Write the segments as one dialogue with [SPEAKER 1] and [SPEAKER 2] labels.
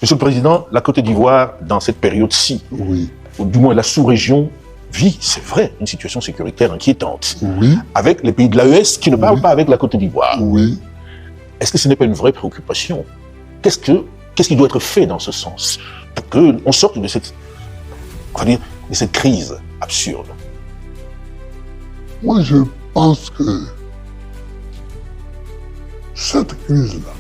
[SPEAKER 1] Monsieur le Président, la Côte d'Ivoire, dans cette période-ci,
[SPEAKER 2] Oui.
[SPEAKER 1] ou du moins la sous-région, vit, c'est vrai, une situation sécuritaire inquiétante.
[SPEAKER 2] Oui.
[SPEAKER 1] Avec les pays de l'AES qui ne parlent pas avec la Côte d'Ivoire.
[SPEAKER 2] Oui.
[SPEAKER 1] Est-ce que ce n'est pas une vraie préoccupation? Qu'est-ce qui doit être fait dans ce sens pour qu'on sorte de cette, on va dire, de cette crise absurde?
[SPEAKER 2] Moi, je pense que cette crise-là,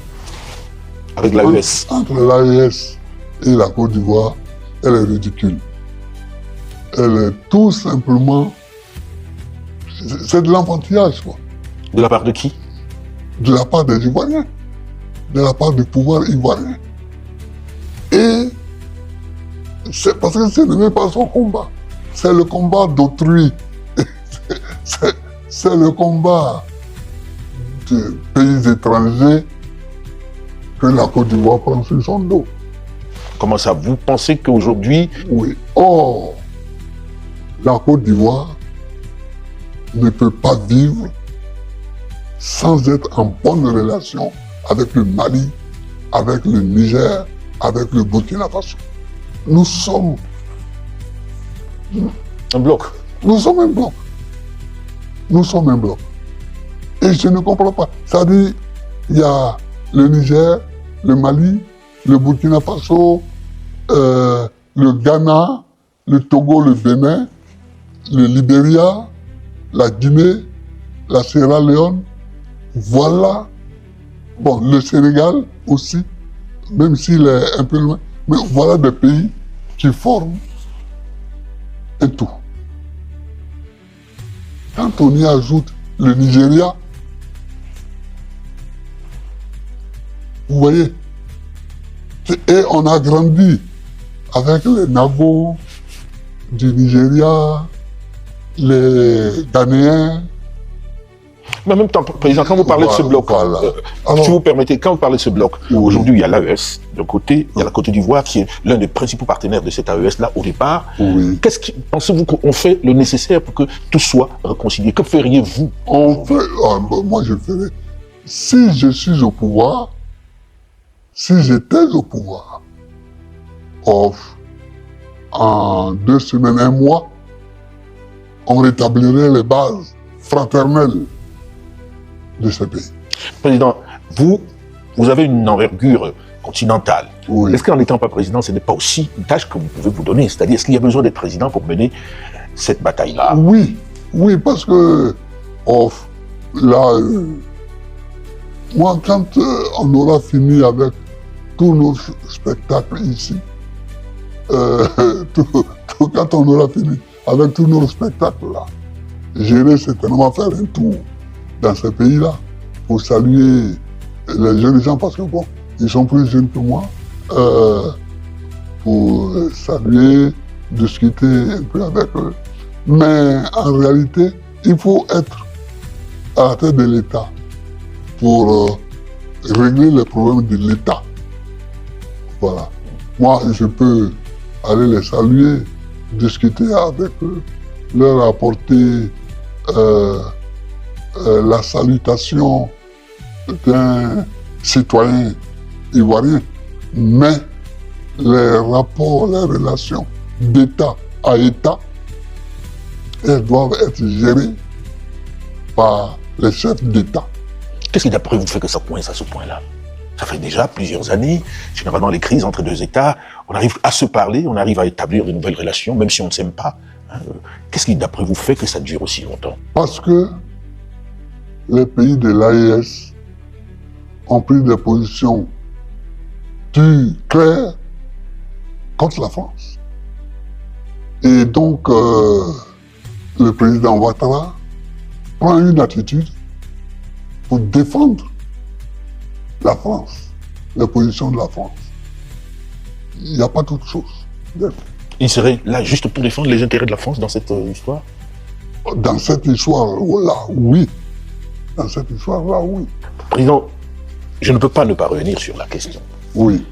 [SPEAKER 1] Avec l'AES.
[SPEAKER 2] entre l'AES et la Côte d'Ivoire, elle est ridicule. Elle est tout simplement... C'est de l'enfantillage, quoi.
[SPEAKER 1] De la part de qui?
[SPEAKER 2] De la part des Ivoiriens, de la part du pouvoir ivoirien. Et c'est parce que ce n'est pas son combat. C'est le combat d'autrui. C'est le combat de pays étrangers que la Côte d'Ivoire prend sur son dos.
[SPEAKER 1] Comment ça? Vous pensez qu'aujourd'hui,
[SPEAKER 2] Oui. Or, la Côte d'Ivoire ne peut pas vivre sans être en bonne relation avec le Mali, avec le Niger, avec le Burkina Faso. Nous sommes
[SPEAKER 1] un bloc?
[SPEAKER 2] Nous sommes un bloc. Nous sommes un bloc. Et je ne comprends pas. C'est-à-dire, il y a le Niger, le Mali, le Burkina Faso, le Ghana, le Togo, le Bénin, le Libéria, la Guinée, la Sierra Leone. Voilà. Bon, le Sénégal aussi, même s'il est un peu loin. Mais voilà des pays qui forment un tout. Quand on y ajoute le Nigeria, vous voyez, et on a grandi avec les Nagos du Nigeria, les Ghanéens.
[SPEAKER 1] Mais en même temps, Président, quand vous parlez de ce bloc,
[SPEAKER 2] voilà. Alors,
[SPEAKER 1] si vous permettez, quand vous parlez de ce bloc,
[SPEAKER 2] oui.
[SPEAKER 1] Aujourd'hui il y a l'AES, d'un côté, il y a la Côte d'Ivoire qui est l'un des principaux partenaires de cet AES-là au départ.
[SPEAKER 2] Oui.
[SPEAKER 1] Qu'est-ce que pensez-vous qu'on fait le nécessaire pour que tout soit réconcilié? Que feriez-vous?
[SPEAKER 2] Moi je ferais, si je suis au pouvoir, si j'étais au pouvoir, en 2 semaines, 1 mois, on rétablirait les bases fraternelles de ce pays.
[SPEAKER 1] Président, vous avez une envergure continentale.
[SPEAKER 2] Oui.
[SPEAKER 1] Est-ce qu'en n'étant pas président, ce n'est pas aussi une tâche que vous pouvez vous donner? C'est-à-dire, est-ce qu'il y a besoin d'être président pour mener cette bataille-là?
[SPEAKER 2] Oui, oui, parce que là, moi, quand on aura fini avec tous nos spectacles ici, quand on aura fini avec tous nos spectacles là, j'irai certainement faire un tour dans ce pays-là pour saluer les jeunes gens, parce que bon, ils sont plus jeunes que moi, pour saluer, discuter un peu avec eux. Mais en réalité, il faut être à la tête de l'État pour régler les problèmes de l'État. Voilà. Moi, je peux aller les saluer, discuter avec eux, leur apporter la salutation d'un citoyen ivoirien. Mais les rapports, les relations d'État à État, elles doivent être gérées par les chefs d'État.
[SPEAKER 1] Qu'est-ce qui, d'après vous, fait que ça coince à ce point-là? Ça fait déjà plusieurs années, généralement les crises entre 2 États, on arrive à se parler, on arrive à établir de nouvelles relations, même si on ne s'aime pas. Qu'est-ce qui, d'après vous, fait que ça dure aussi longtemps?
[SPEAKER 2] Parce que les pays de l'AES ont pris des positions claires contre la France. Et donc, le président Ouattara prend une attitude pour défendre la France, les positions de la France. Il n'y a pas d'autre chose.
[SPEAKER 1] Il serait là juste pour défendre les intérêts de la France dans cette histoire?
[SPEAKER 2] Dans cette histoire-là, oui. Dans cette histoire-là, oui.
[SPEAKER 1] Président, je ne peux pas ne pas revenir sur la question.
[SPEAKER 2] Oui.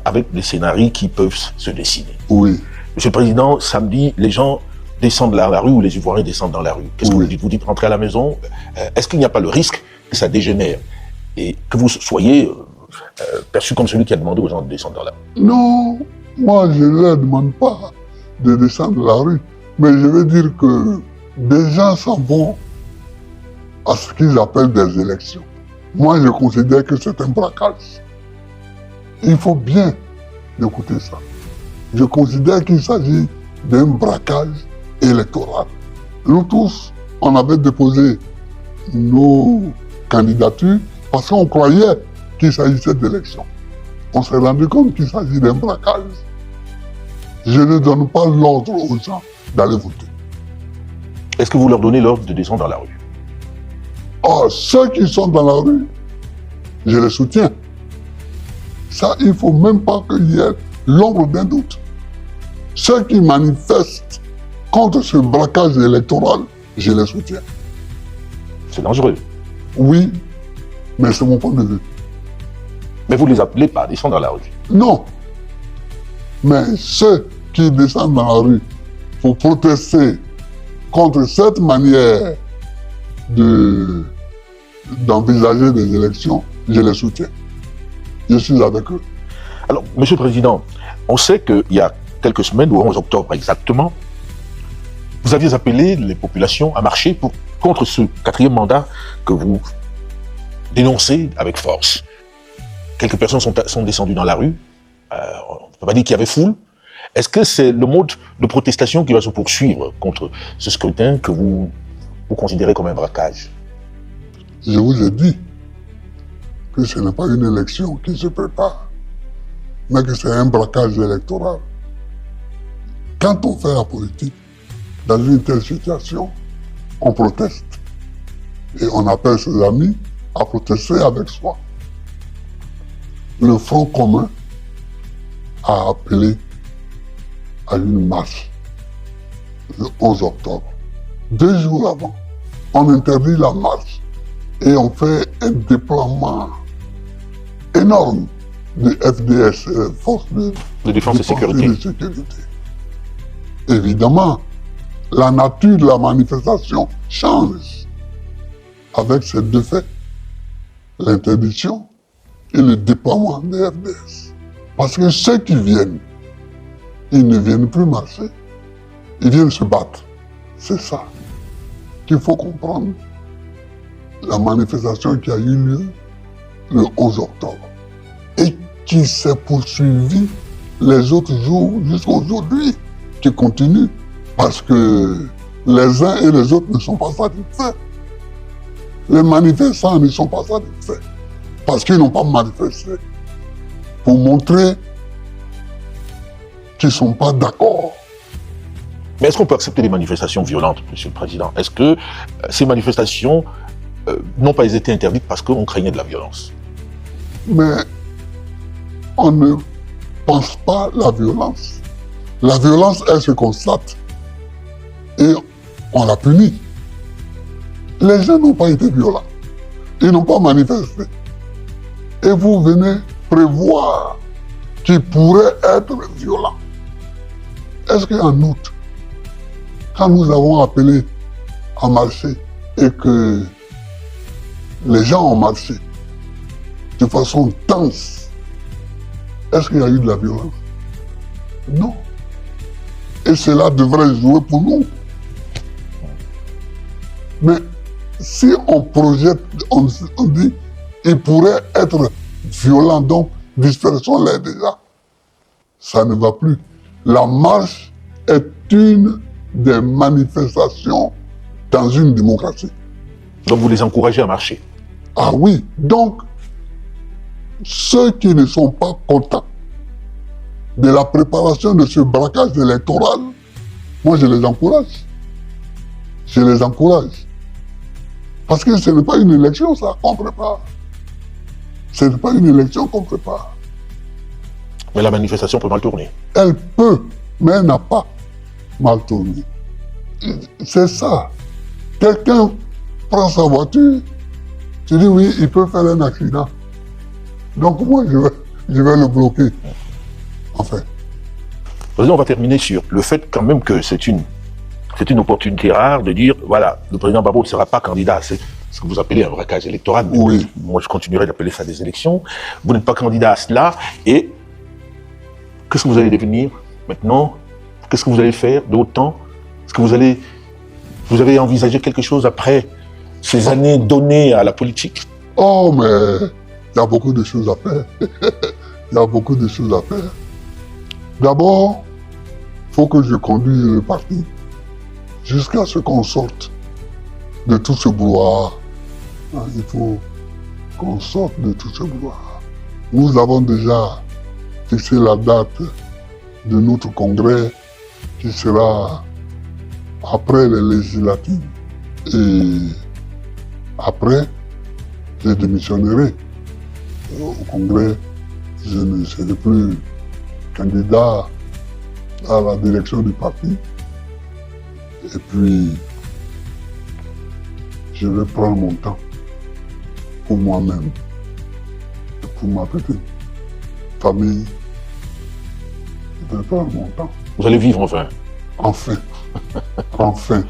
[SPEAKER 1] Avec les scénarios qui peuvent se dessiner.
[SPEAKER 2] Oui.
[SPEAKER 1] Monsieur le Président, samedi, les gens descendent dans la rue ou les Ivoiriens descendent dans la rue. Qu'est-ce que vous dites? Vous dites rentrer à la maison. Est-ce qu'il n'y a pas le risque que ça dégénère et que vous soyez perçu comme celui qui a demandé aux gens de descendre dans la rue.
[SPEAKER 2] Non, moi je ne leur demande pas de descendre de la rue, mais je veux dire que des gens s'en vont à ce qu'ils appellent des élections. Moi je considère que c'est un braquage. Il faut bien écouter ça. Je considère qu'il s'agit d'un braquage électoral. Nous tous, on avait déposé nos candidatures parce qu'on croyait qu'il s'agissait d'élections. On s'est rendu compte qu'il s'agit d'un braquage. Je ne donne pas l'ordre aux gens d'aller voter.
[SPEAKER 1] Est-ce que vous leur donnez l'ordre de descendre dans la rue?
[SPEAKER 2] Or, ceux qui sont dans la rue, je les soutiens. Ça, il ne faut même pas qu'il y ait l'ombre d'un doute. Ceux qui manifestent contre ce braquage électoral, je les soutiens.
[SPEAKER 1] C'est dangereux.
[SPEAKER 2] Oui, mais c'est mon point de vue.
[SPEAKER 1] Mais vous ne les appelez pas à descendre dans la rue.
[SPEAKER 2] Non. Mais ceux qui descendent dans la rue pour protester contre cette manière d'envisager des élections, je les soutiens. Je suis avec eux.
[SPEAKER 1] Alors, Monsieur le Président, on sait qu'il y a quelques semaines, au 11 octobre exactement, vous aviez appelé les populations à marcher contre ce 4e mandat que vous dénoncez avec force. Quelques personnes sont descendues dans la rue. On ne peut pas dire qu'il y avait foule. Est-ce que c'est le mode de protestation qui va se poursuivre contre ce scrutin que vous considérez comme un braquage?
[SPEAKER 2] Je vous ai dit que ce n'est pas une élection qui se prépare, mais que c'est un braquage électoral. Quand on fait la politique, dans une telle situation, on proteste. Et on appelle ses amis à protester avec soi. Le Front commun a appelé à une marche le 11 octobre. 2 jours avant, on interdit la marche et on fait un déploiement énorme de FDS, forces
[SPEAKER 1] de défense et sécurité.
[SPEAKER 2] Évidemment, la nature de la manifestation change avec ces deux faits, l'interdiction et le déploiement des FDS. Parce que ceux qui viennent, ils ne viennent plus marcher, ils viennent se battre. C'est ça qu'il faut comprendre. La manifestation qui a eu lieu le 11 octobre et qui s'est poursuivie les autres jours jusqu'à aujourd'hui, qui continue parce que les uns et les autres ne sont pas satisfaits. Les manifestants ne sont pas satisfaits parce qu'ils n'ont pas manifesté pour montrer qu'ils ne sont pas d'accord.
[SPEAKER 1] Mais est-ce qu'on peut accepter des manifestations violentes, Monsieur le Président? Est-ce que ces manifestations n'ont pas été interdites parce qu'on craignait de la violence?
[SPEAKER 2] Mais on ne pense pas la violence. La violence, elle se constate et on la punit. Les gens n'ont pas été violents. Ils n'ont pas manifesté. Et vous venez prévoir qu'ils pourraient être violents. Est-ce qu'en août, quand nous avons appelé à marcher et que les gens ont marché de façon tense, est-ce qu'il y a eu de la violence? Non. Et cela devrait jouer pour nous. Mais si on projette, on dit, il pourrait être violent, donc dispersons-les déjà. Ça ne va plus. La marche est une des manifestations dans une démocratie.
[SPEAKER 1] Donc vous les encouragez à marcher?
[SPEAKER 2] Ah oui, donc ceux qui ne sont pas contents de la préparation de ce braquage électoral, moi je les encourage. Je les encourage. Parce que ce n'est pas une élection, ça, qu'on prépare. Ce n'est pas une élection qu'on prépare.
[SPEAKER 1] Mais la manifestation peut mal tourner.
[SPEAKER 2] Elle peut, mais elle n'a pas mal tourné. C'est ça. Quelqu'un prend sa voiture, tu dis oui, il peut faire un accident. Donc moi, je vais le bloquer. Enfin.
[SPEAKER 1] On va terminer sur le fait quand même que c'est une opportunité rare de dire, voilà, le président Gbagbo ne sera pas candidat ce que vous appelez un braquage électoral.
[SPEAKER 2] Oui.
[SPEAKER 1] Moi, je continuerai d'appeler ça des élections. Vous n'êtes pas candidat à cela. Et qu'est-ce que vous allez devenir maintenant? Qu'est-ce que vous allez faire d'autant? Est-ce que vous avez envisagé quelque chose après ces années données à la politique?
[SPEAKER 2] Oh, mais il y a beaucoup de choses à faire. Il y a beaucoup de choses à faire. D'abord, il faut que je conduise le parti jusqu'à ce qu'on sorte de tout ce brouhaha. Il faut qu'on sorte de tout ce brouhaha. Nous avons déjà fixé la date de notre congrès qui sera après les législatives. Et après, je démissionnerai au congrès. Je ne serai plus candidat à la direction du parti. Et puis, je vais prendre mon temps pour moi-même, pour ma petite famille. Je vais prendre mon temps.
[SPEAKER 1] Vous allez vivre enfin.
[SPEAKER 2] Enfin. Enfin.